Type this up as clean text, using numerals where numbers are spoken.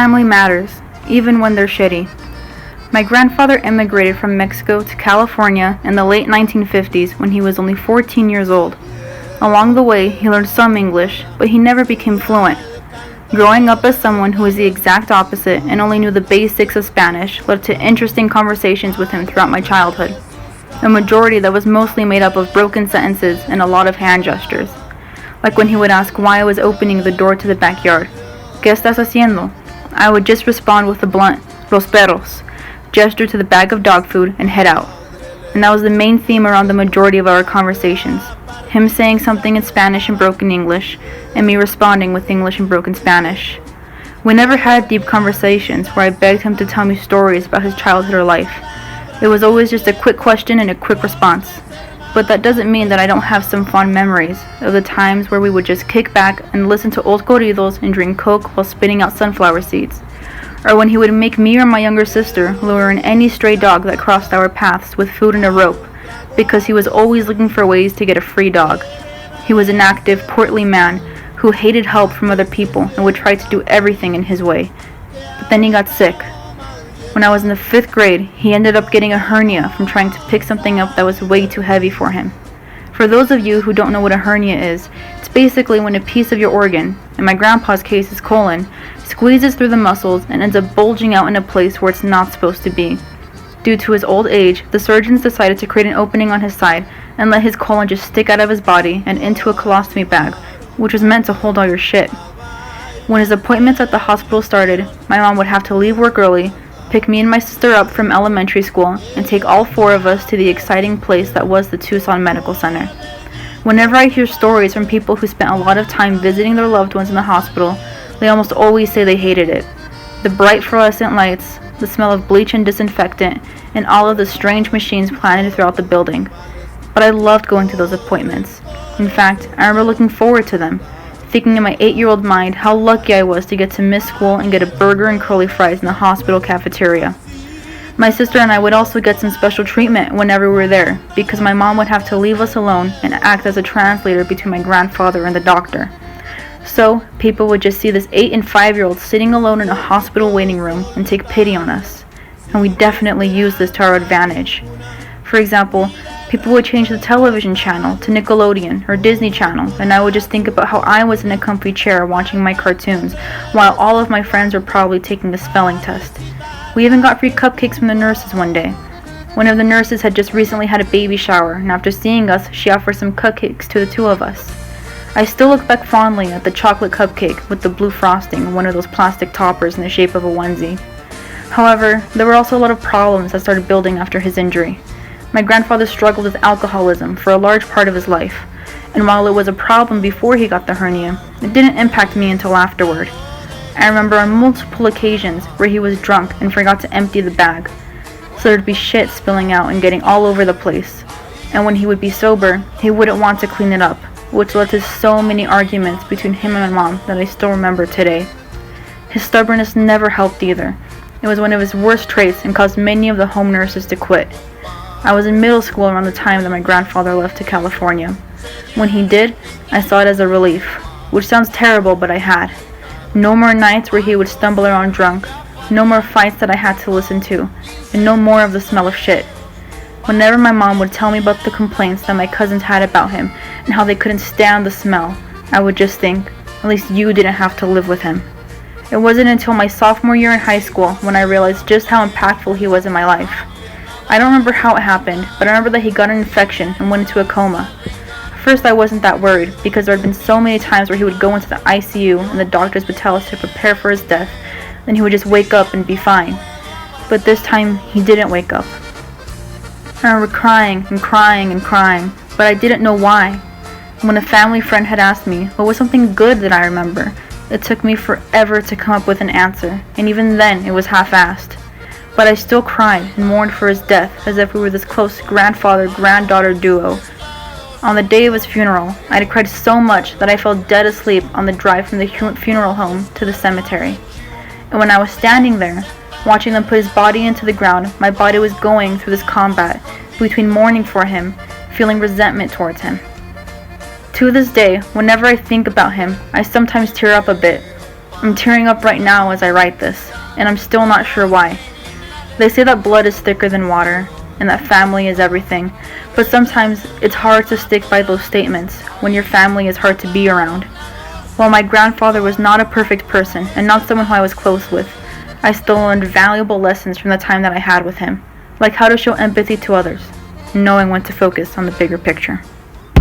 Family matters, even when they're shitty. My grandfather immigrated from Mexico to California in the late 1950s when he was only 14 years old. Along the way, he learned some English, but he never became fluent. Growing up as someone who was the exact opposite and only knew the basics of Spanish led to interesting conversations with him throughout my childhood. A majority that was mostly made up of broken sentences and a lot of hand gestures. Like when he would ask why I was opening the door to the backyard. ¿Qué estás haciendo? I would just respond with a blunt, los perros, gesture to the bag of dog food, and head out. And that was the main theme around the majority of our conversations. Him saying something in Spanish and broken English, and me responding with English and broken Spanish. We never had deep conversations where I begged him to tell me stories about his childhood or life. It was always just a quick question and a quick response. But that doesn't mean that I don't have some fond memories of the times where we would just kick back and listen to old corridos and drink Coke while spitting out sunflower seeds. Or when he would make me or my younger sister lure in any stray dog that crossed our paths with food and a rope, because he was always looking for ways to get a free dog. He was an active, portly man who hated help from other people and would try to do everything in his way. But then he got sick. When I was in the 5th grade, he ended up getting a hernia from trying to pick something up that was way too heavy for him. For those of you who don't know what a hernia is, it's basically when a piece of your organ, in my grandpa's case his colon, squeezes through the muscles and ends up bulging out in a place where it's not supposed to be. Due to his old age, the surgeons decided to create an opening on his side and let his colon just stick out of his body and into a colostomy bag, which was meant to hold all your shit. When his appointments at the hospital started, my mom would have to leave work early, pick me and my sister up from elementary school, and take all 4 of us to the exciting place that was the Tucson Medical Center. Whenever I hear stories from people who spent a lot of time visiting their loved ones in the hospital, they almost always say they hated it. The bright fluorescent lights, the smell of bleach and disinfectant, and all of the strange machines planted throughout the building. But I loved going to those appointments. In fact, I remember looking forward to them, thinking in my 8-year-old mind how lucky I was to get to miss school and get a burger and curly fries in the hospital cafeteria. My sister and I would also get some special treatment whenever we were there, because my mom would have to leave us alone and act as a translator between my grandfather and the doctor. So, people would just see this 8 and 5-year-old sitting alone in a hospital waiting room and take pity on us. And we definitely used this to our advantage. For example, people would change the television channel to Nickelodeon or Disney Channel, and I would just think about how I was in a comfy chair watching my cartoons, while all of my friends were probably taking a spelling test. We even got free cupcakes from the nurses one day. One of the nurses had just recently had a baby shower, and after seeing us, she offered some cupcakes to the 2 of us. I still look back fondly at the chocolate cupcake with the blue frosting and one of those plastic toppers in the shape of a onesie. However, there were also a lot of problems that started building after his injury. My grandfather struggled with alcoholism for a large part of his life, and while it was a problem before he got the hernia, it didn't impact me until afterward. I remember on multiple occasions where he was drunk and forgot to empty the bag, so there'd be shit spilling out and getting all over the place. And when he would be sober, he wouldn't want to clean it up, which led to so many arguments between him and my mom that I still remember today. His stubbornness never helped either. It was one of his worst traits and caused many of the home nurses to quit. I was in middle school around the time that my grandfather left to California. When he did, I saw it as a relief, which sounds terrible, but I had. No more nights where he would stumble around drunk, no more fights that I had to listen to, and no more of the smell of shit. Whenever my mom would tell me about the complaints that my cousins had about him and how they couldn't stand the smell, I would just think, at least you didn't have to live with him. It wasn't until my sophomore year in high school when I realized just how impactful he was in my life. I don't remember how it happened, but I remember that he got an infection and went into a coma. At first I wasn't that worried, because there had been so many times where he would go into the ICU and the doctors would tell us to prepare for his death, then he would just wake up and be fine. But this time, he didn't wake up. I remember crying and crying and crying, but I didn't know why. When a family friend had asked me what was something good that I remember, it took me forever to come up with an answer, and even then it was half-assed. But I still cried and mourned for his death as if we were this close grandfather-granddaughter duo. On the day of his funeral, I had cried so much that I fell dead asleep on the drive from the funeral home to the cemetery. And when I was standing there, watching them put his body into the ground, my body was going through this combat between mourning for him, feeling resentment towards him. To this day, whenever I think about him, I sometimes tear up a bit. I'm tearing up right now as I write this, and I'm still not sure why. They say that blood is thicker than water, and that family is everything, but sometimes it's hard to stick by those statements when your family is hard to be around. While my grandfather was not a perfect person, and not someone who I was close with, I still learned valuable lessons from the time that I had with him, like how to show empathy to others, knowing when to focus on the bigger picture.